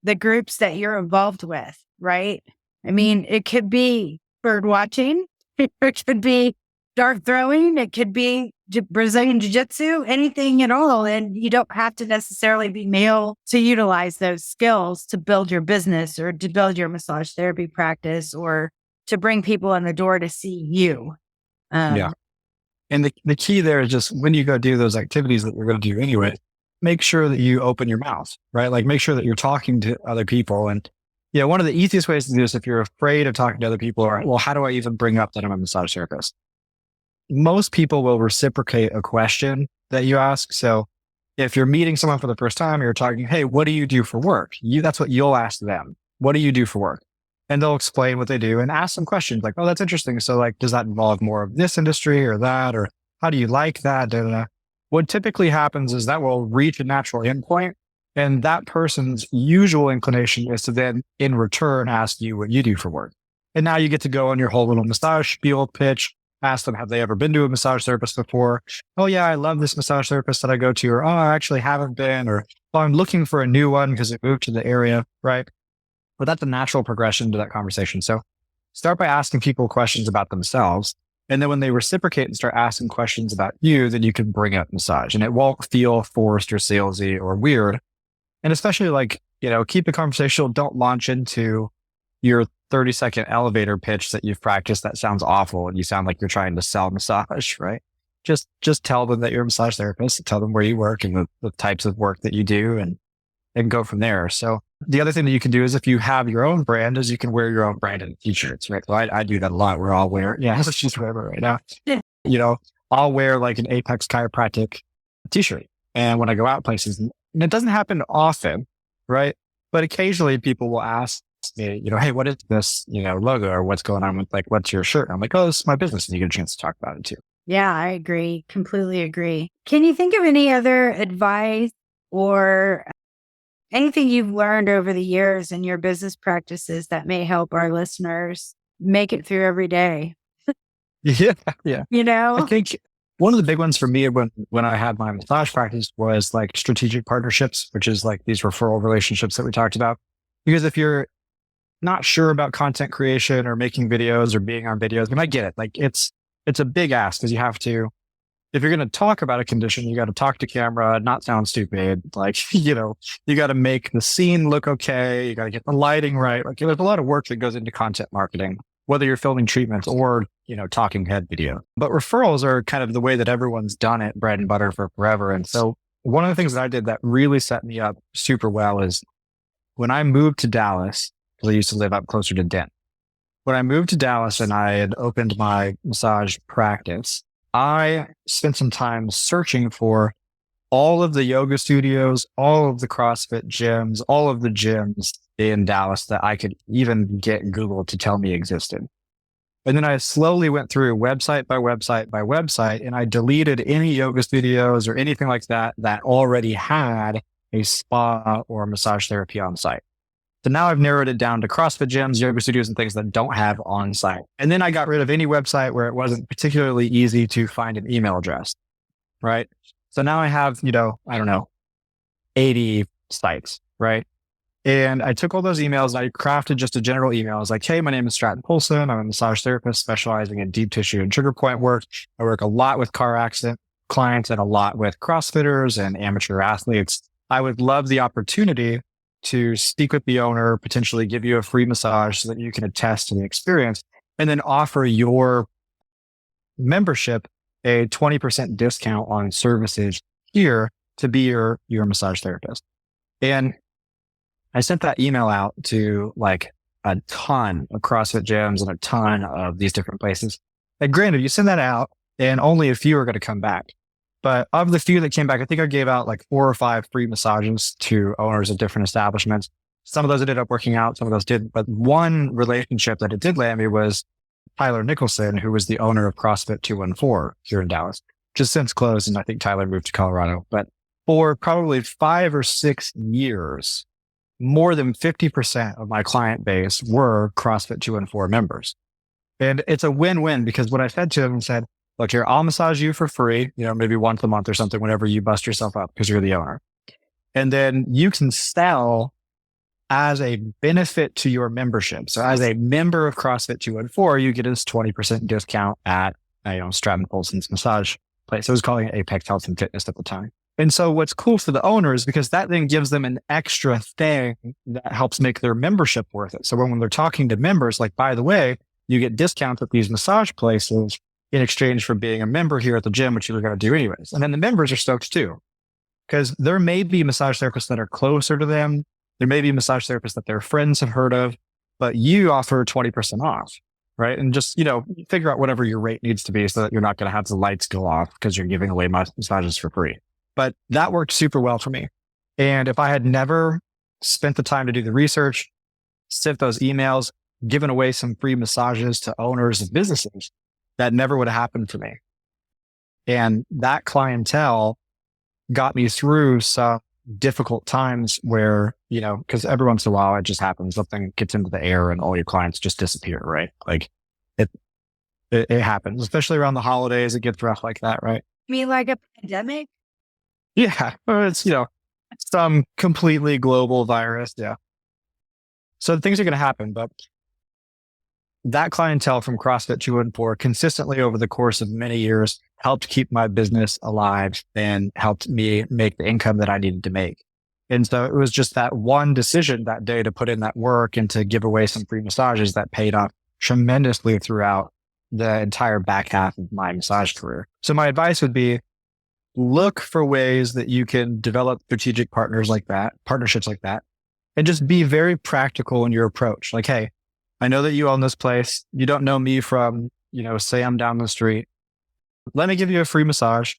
the groups that you're involved with, right? It could be bird watching, it could be dart throwing, it could be Brazilian Jiu-Jitsu, anything at all. And you don't have to necessarily be male to utilize those skills to build your business or to build your massage therapy practice or to bring people in the door to see you. And the key there is just when you go do those activities that we're going to do anyway, make sure that you open your mouth, right? Like make sure that you're talking to other people. And one of the easiest ways to do this, if you're afraid of talking to other people, are, well, how do I even bring up that I'm a massage therapist? Most people will reciprocate a question that you ask. So if you're meeting someone for the first time, you're talking, hey, what do you do for work? That's what you'll ask them. What do you do for work? And they'll explain what they do and ask some questions like, oh, that's interesting. So like, does that involve more of this industry or that? Or how do you like that? Da, da, da. What typically happens is that will reach a natural endpoint. And that person's usual inclination is to then in return ask you what you do for work. And now you get to go on your whole little massage spiel pitch, ask them, have they ever been to a massage therapist before? Oh yeah, I love this massage therapist that I go to, or oh, I actually haven't been, or oh, I'm looking for a new one because it moved to the area, right? But that's a natural progression to that conversation. So start by asking people questions about themselves. And then when they reciprocate and start asking questions about you, then you can bring up massage and it won't feel forced or salesy or weird. And especially keep the conversational. Don't launch into your 30-second elevator pitch that you've practiced that sounds awful and you sound like you're trying to sell massage, right? Just tell them that you're a massage therapist, tell them where you work and the types of work that you do and go from there. So the other thing that you can do is if you have your own brand is you can wear your own branded t-shirts, right? Well, I do that a lot. We're all wearing, let's just wear it right now. Yeah. I'll wear like an Apex Chiropractic t-shirt. And when I go out places, and it doesn't happen often, right? But occasionally people will ask me, hey, what is this, logo or what's going on with what's your shirt? And I'm like, oh, this is my business. And you get a chance to talk about it too. Yeah, I agree. Completely agree. Can you think of any other advice or anything you've learned over the years in your business practices that may help our listeners make it through every day? Yeah. Yeah. You I know? think one of the big ones for me when I had my massage practice was like strategic partnerships, which is like these referral relationships that we talked about. Because if you're not sure about content creation or making videos or being on videos, and I get it, like it's a big ask because you have to, if you're going to talk about a condition, you got to talk to camera, not sound stupid. Like, you got to make the scene look okay. You got to get the lighting right. Like there's a lot of work that goes into content marketing, whether you're filming treatments or, talking head video. But referrals are kind of the way that everyone's done it, bread and butter for forever. And so one of the things that I did that really set me up super well is when I moved to Dallas, because I used to live up closer to Denton. When I moved to Dallas and I had opened my massage practice, I spent some time searching for all of the yoga studios, all of the CrossFit gyms, all of the gyms in Dallas that I could even get Google to tell me existed. And then I slowly went through website by website by website, and I deleted any yoga studios or anything like that that already had a spa or massage therapy on site. So now I've narrowed it down to CrossFit gyms, yoga studios, and things that don't have on site. And then I got rid of any website where it wasn't particularly easy to find an email address, right? So now I have, 80 sites, right? And I took all those emails and I crafted just a general email. I was like, hey, my name is Stratton Poulson. I'm a massage therapist specializing in deep tissue and trigger point work. I work a lot with car accident clients and a lot with CrossFitters and amateur athletes. I would love the opportunity to speak with the owner, potentially give you a free massage so that you can attest to the experience, and then offer your membership a 20% discount on services here to be your massage therapist. And I sent that email out to like a ton of CrossFit gyms and a ton of these different places. And granted, you send that out and only a few are going to come back. But of the few that came back, I think I gave out like 4 or 5 free massages to owners of different establishments. Some of those ended up working out. Some of those didn't. But one relationship that it did land me was Tyler Nicholson, who was the owner of CrossFit 214 here in Dallas, just since closed. And I think Tyler moved to Colorado. But for probably 5 or 6 years, more than 50% of my client base were CrossFit 214 members. And it's a win-win because what I said to him said, look here, I'll massage you for free, maybe once a month or something, whenever you bust yourself up because you're the owner. And then you can sell as a benefit to your membership. So as a member of CrossFit 214, you get this 20% discount at, Stratton Poulson's massage place. I was calling it Apex Health and Fitness at the time. And so what's cool for the owners, because that then gives them an extra thing that helps make their membership worth it. So when they're talking to members, like, by the way, you get discounts at these massage places in exchange for being a member here at the gym, which you're going to do anyways. And then the members are stoked too, because there may be massage therapists that are closer to them. There may be massage therapists that their friends have heard of, but you offer 20% off, right? And just, figure out whatever your rate needs to be so that you're not going to have the lights go off because you're giving away massages for free. But that worked super well for me. And if I had never spent the time to do the research, sent those emails, given away some free massages to owners of businesses, that never would have happened for me. And that clientele got me through some difficult times where, because every once in a while it just happens, something gets into the air and all your clients just disappear, right? Like it happens, especially around the holidays. It gets rough like that, right? You mean like a pandemic? Yeah, or it's, some completely global virus. Yeah. So things are going to happen, but that clientele from CrossFit 214 consistently over the course of many years helped keep my business alive and helped me make the income that I needed to make. And so it was just that one decision that day to put in that work and to give away some free massages that paid off tremendously throughout the entire back half of my massage career. So my advice would be, look for ways that you can develop strategic partnerships like that, and just be very practical in your approach. Like, hey, I know that you own this place. You don't know me from, Sam down the street. Let me give you a free massage.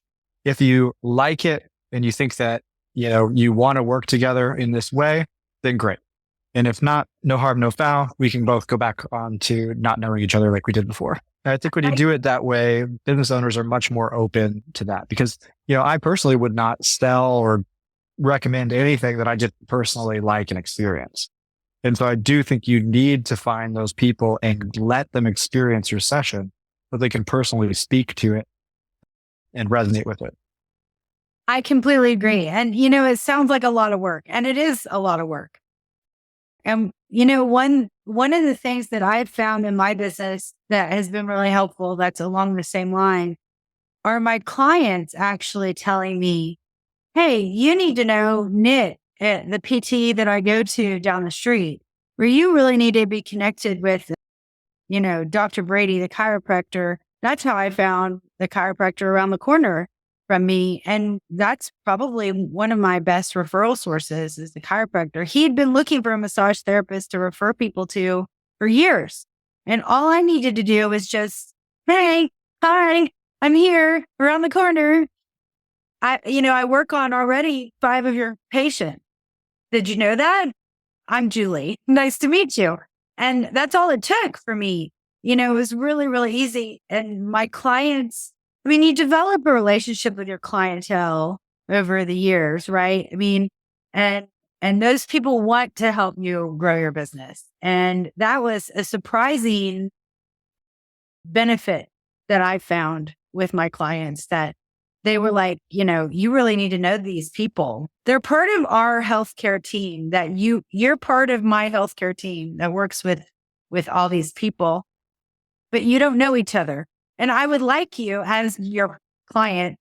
If you like it and you think that, you want to work together in this way, then great. And if not, no harm, no foul. We can both go back on to not knowing each other like we did before. And I think when you do it that way, business owners are much more open to that because, I personally would not sell or recommend anything that I didn't personally like and experience. And so I do think you need to find those people and let them experience your session so they can personally speak to it and resonate with it. I completely agree. And, it sounds like a lot of work, and it is a lot of work. And, one of the things that I've found in my business that has been really helpful, that's along the same line, are my clients actually telling me, hey, you need to know Knit at the PT that I go to down the street, where you really need to be connected with, Dr. Brady, the chiropractor. That's how I found the chiropractor around the corner from me. And that's probably one of my best referral sources is the chiropractor. He'd been looking for a massage therapist to refer people to for years. And all I needed to do was just, hey, hi, I'm here around the corner. I work on already 5 of your patients. Did you know that? I'm Julie. Nice to meet you. And that's all it took for me. It was really, really easy. And my clients, you develop a relationship with your clientele over the years, right? And those people want to help you grow your business. And that was a surprising benefit that I found with my clients, that they were like, you really need to know these people. They're part of our healthcare team, that you're part of my healthcare team that works with all these people, but you don't know each other. And I would like you as your client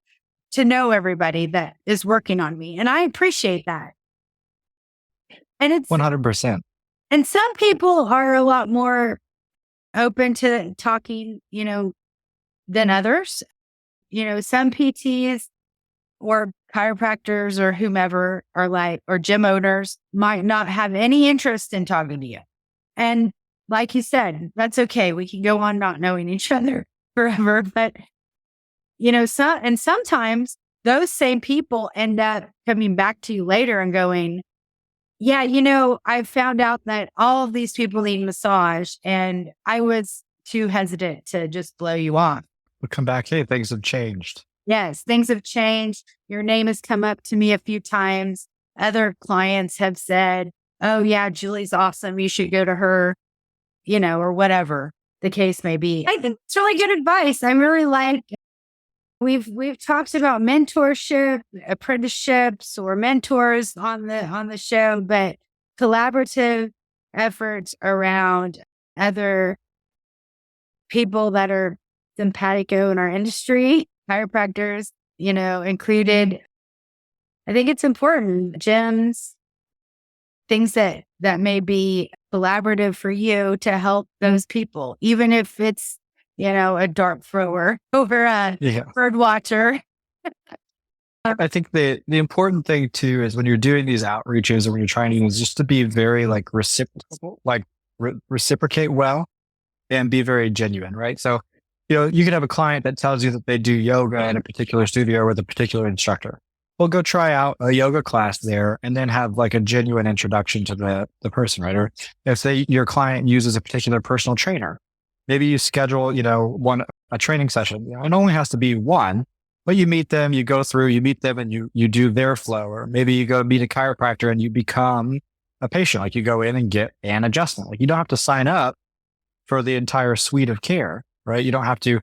to know everybody that is working on me. And I appreciate that. And it's 100%. And some people are a lot more open to talking, than others. Some PTs or chiropractors or whomever or gym owners might not have any interest in talking to you. And like you said, that's okay. We can go on not knowing each other forever. But, sometimes those same people end up coming back to you later and going, yeah, I found out that all of these people need massage, and I was too hesitant to just blow you off. We'll come back. Hey, things have changed. Yes, things have changed. Your name has come up to me a few times. Other clients have said, oh yeah, Julie's awesome. You should go to her, or whatever the case may be. I think it's really good advice. I really like, we've talked about mentorship, apprenticeships, or mentors on the show, but collaborative efforts around other people that are simpatico in our industry, chiropractors, included. I think it's important. Gyms, things that may be collaborative for you to help those people, even if it's, a dart thrower over a bird watcher. I think the important thing too is when you're doing these outreaches or when you're trying to, is just to be very reciprocate well and be very genuine, right? So, you can have a client that tells you that they do yoga in a particular studio with a particular instructor. Well, go try out a yoga class there and then have a genuine introduction to the person, right? Or if your client uses a particular personal trainer, maybe you schedule, a training session. It only has to be one, but you meet them, you meet them and you do their flow. Or maybe you go meet a chiropractor and you become a patient. You go in and get an adjustment. You don't have to sign up for the entire suite of care, right? You don't have to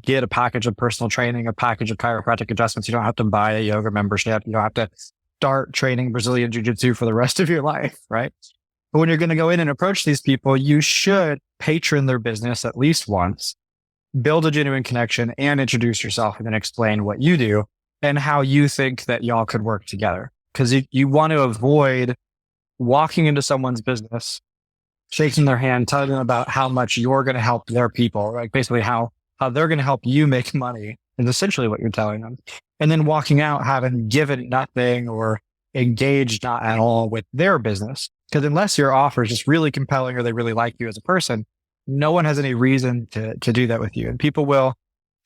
get a package of personal training, a package of chiropractic adjustments. You don't have to buy a yoga membership. You don't have to start training Brazilian jiu-jitsu for the rest of your life, right? But when you're going to go in and approach these people, you should patron their business at least once, build a genuine connection, and introduce yourself and then explain what you do and how you think that y'all could work together. Because you want to avoid walking into someone's business, shaking their hand, telling them about how much you're going to help their people, right? Basically how they're going to help you make money is essentially what you're telling them. And then walking out having given nothing or engaged not at all with their business. Because unless your offer is just really compelling or they really like you as a person, no one has any reason to do that with you. And people will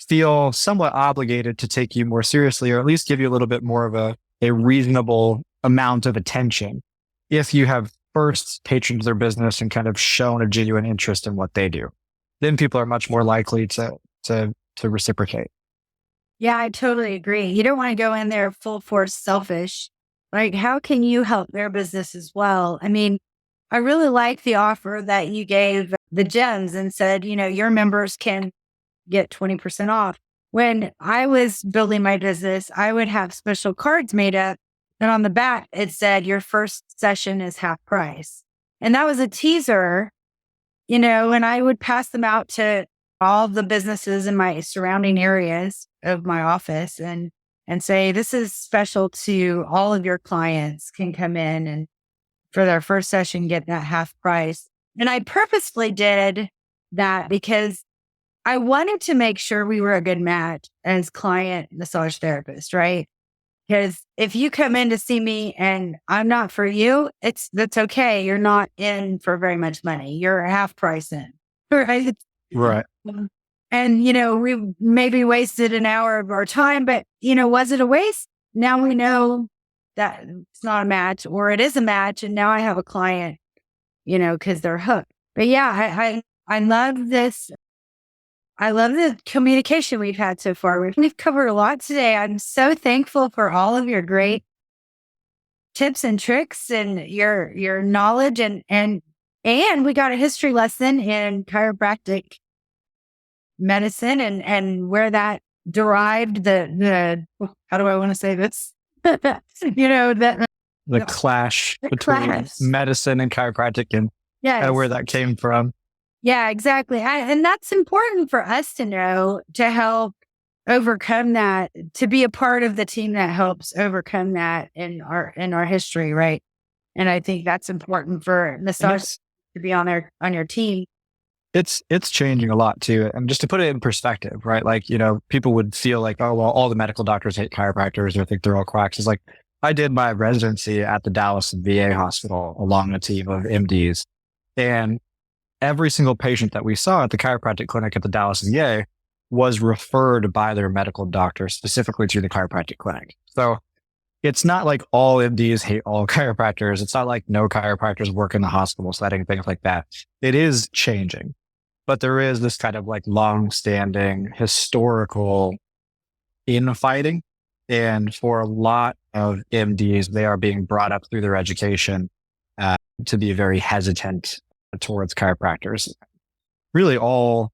feel somewhat obligated to take you more seriously, or at least give you a little bit more of a reasonable amount of attention if you have first patroned their business and kind of shown a genuine interest in what they do. Then people are much more likely to reciprocate. Yeah, I totally agree. You don't want to go in there full force selfish Like, how can you help their business as well? I mean, I really like the offer that you gave the gems and said, your members can get 20% off. When I was building my business, I would have special cards made up, and on the back, it said, your first session is half price. And that was a teaser, and I would pass them out to all the businesses in my surrounding areas of my office and say, this is special to all of your clients can come in and for their first session, get that half price. And I purposefully did that because I wanted to make sure we were a good match as client massage therapist, right? Because if you come in to see me and I'm not for you, that's okay. You're not in for very much money. You're half price in, right? Right. And, we maybe wasted an hour of our time, but, was it a waste? Now we know that it's not a match, or it is a match. And now I have a client, because they're hooked. But yeah, I love this. I love the communication we've had so far. We've covered a lot today. I'm so thankful for all of your great tips and tricks and your knowledge and we got a history lesson in chiropractic medicine and where that derived the how do I want to say this? The clash between medicine and chiropractic and kind of where that came from. Yeah, exactly. And that's important for us to know to help overcome that, to be a part of the team that helps overcome that in our history, right? And I think that's important for massage to be on your team. It's changing a lot too. And just to put it in perspective, right? Like, people would feel like, oh, well, all the medical doctors hate chiropractors or think they're all quacks. It's like, I did my residency at the Dallas VA hospital along a team of MDs, and every single patient that we saw at the chiropractic clinic at the Dallas VA was referred by their medical doctor specifically to the chiropractic clinic. So it's not like all MDs hate all chiropractors. It's not like no chiropractors work in the hospital setting, things like that. It is changing, but there is this kind of like long-standing historical infighting. And for a lot of MDs, they are being brought up through their education to be very hesitant towards chiropractors. Really all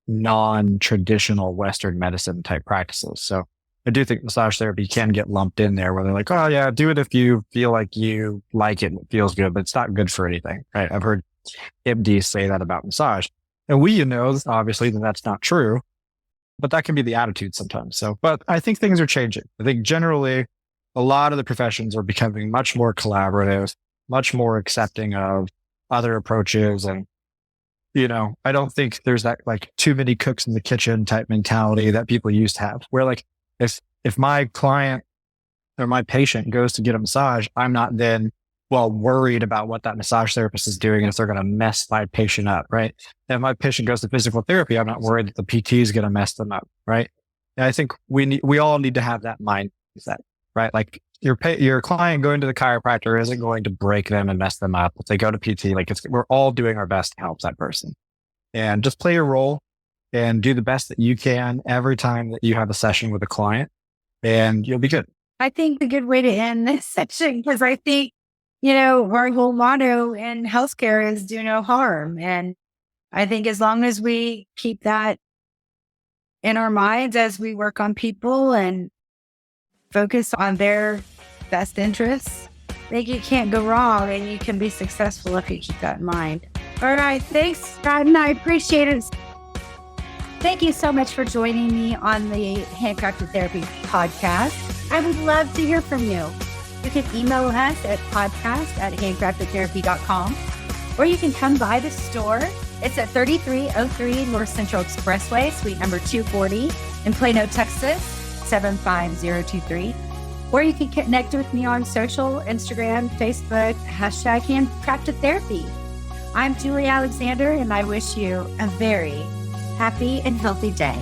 non-traditional Western medicine type practices. So I do think massage therapy can get lumped in there where they're like, oh yeah, do it if you feel like you like it and it feels good, but it's not good for anything, right? I've heard MDs say that about massage. And we know, obviously, that that's not true, but that can be the attitude sometimes. So, but I think things are changing. I think generally a lot of the professions are becoming much more collaborative, much more accepting of other approaches. And, I don't think there's that like too many cooks in the kitchen type mentality that people used to have, where like, if my client or my patient goes to get a massage, I'm not then worried about what that massage therapist is doing and if they're going to mess my patient up, right? And if my patient goes to physical therapy, I'm not worried that the PT is going to mess them up, right? And I think we all need to have that mindset, right? Like your client going to the chiropractor isn't going to break them and mess them up. If they go to PT, we're all doing our best to help that person, and just play your role and do the best that you can every time that you have a session with a client, and you'll be good. I think a good way to end this section, because I think, our whole motto in healthcare is do no harm. And I think as long as we keep that in our minds as we work on people and focus on their best interests, I think you can't go wrong and you can be successful if you keep that in mind. All right. Thanks, Stratton. I appreciate it. Thank you so much for joining me on the Handcrafted Therapy podcast. I would love to hear from you. You can email us at podcast@handcraftedtherapy.com, or you can come by the store. It's at 3303 North Central Expressway, suite number 240 in Plano, Texas, 75023. Or you can connect with me on social, Instagram, Facebook, #HandcraftedTherapy. I'm Julie Alexander, and I wish you a very happy and healthy day.